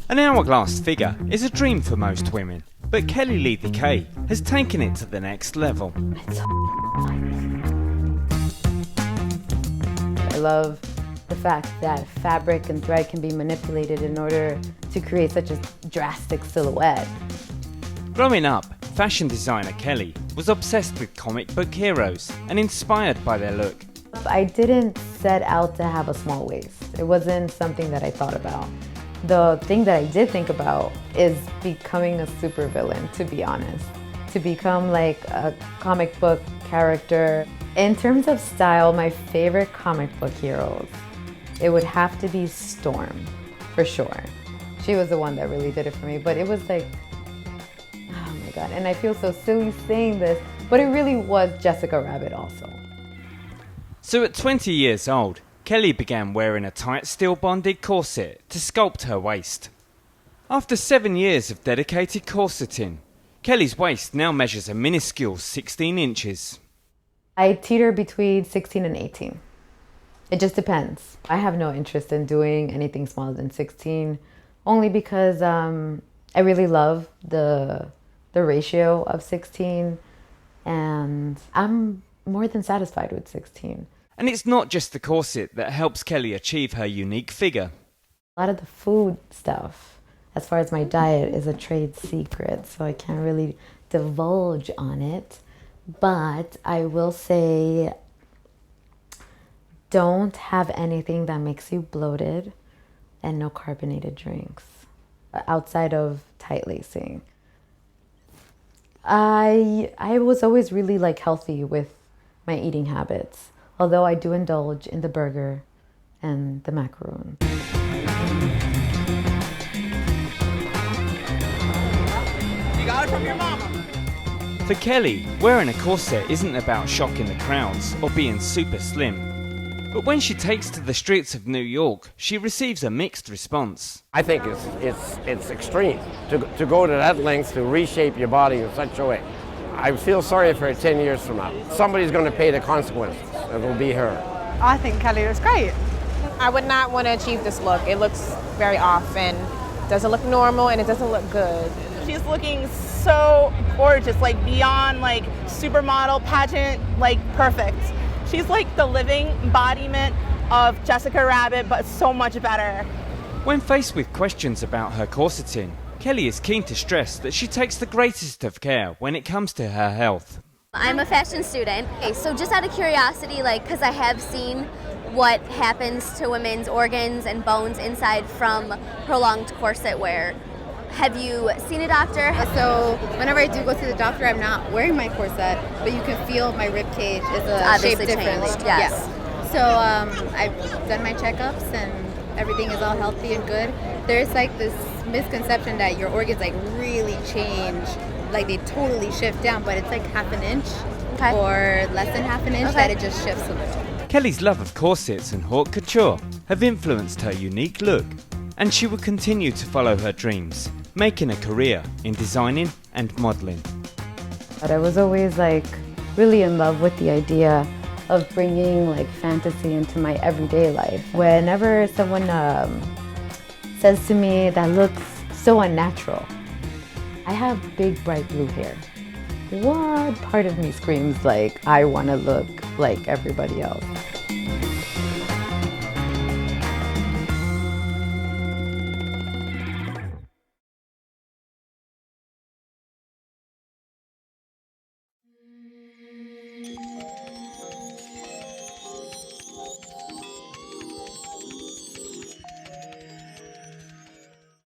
An hourglass figure is a dream for most women, but Kelly Lee Kay has taken it to the next level. I love the fact that fabric and thread can be manipulated in order to create such a drastic silhouette. Growing up, fashion designer Kelly was obsessed with comic book heroes and inspired by their look. I didn't set out to have a small waist. It wasn't something that I thought about. The thing that I did think about is becoming a supervillain, to be honest. To become like a comic book character. In terms of style, my favorite comic book heroes, it would have to be Storm, for sure. She was the one that really did it for me, but it was like, oh my God, and I feel so silly saying this, but it really was Jessica Rabbit also. So at 20 years old, Kelly began wearing a tight steel-bonded corset to sculpt her waist. After 7 years of dedicated corseting, Kelly's waist now measures a minuscule 16 inches. I teeter between 16 and 18. It just depends. I have no interest in doing anything smaller than 16, only because I really love the ratio of 16, and I'm more than satisfied with 16. And it's not just the corset that helps Kelly achieve her unique figure. A lot of the food stuff, as far as my diet, is a trade secret, so I can't really divulge on it. But I will say, don't have anything that makes you bloated, and no carbonated drinks outside of tight lacing. I was always really like healthy with my eating habits, although I do indulge in the burger and the macaroon. You got it from your mama. For Kelly, wearing a corset isn't about shocking the crowds or being super slim. But when she takes to the streets of New York, she receives a mixed response. I think it's extreme to go to that length to reshape your body in such a way. I feel sorry for her 10 years from now. Somebody's going to pay the consequences. It will be her. I think Kelly looks great. I would not want to achieve this look. It looks very off and doesn't look normal and it doesn't look good. She's looking so gorgeous, like beyond like supermodel, pageant, like perfect. She's like the living embodiment of Jessica Rabbit, but so much better. When faced with questions about her corseting, Kelly is keen to stress that she takes the greatest of care when it comes to her health. I'm a fashion student. Okay, so just out of curiosity, because I have seen what happens to women's organs and bones inside from prolonged corset wear. Have you seen a doctor? So whenever I do go to the doctor, I'm not wearing my corset, but you can feel my rib cage is shaped differently. Changed, yes. Yeah. So I've done my checkups and everything is all healthy and good. There's like this misconception that your organs like really change, like they totally shift down, but it's like half an inch or less than half an inch that it just shifts a little. Kelly's love of corsets and haute couture have influenced her unique look, and she will continue to follow her dreams, making a career in designing and modeling. But I was always like really in love with the idea of bringing like fantasy into my everyday life. Whenever someone says to me that looks so unnatural, I have big bright blue hair. What part of me screams like I want to look like everybody else?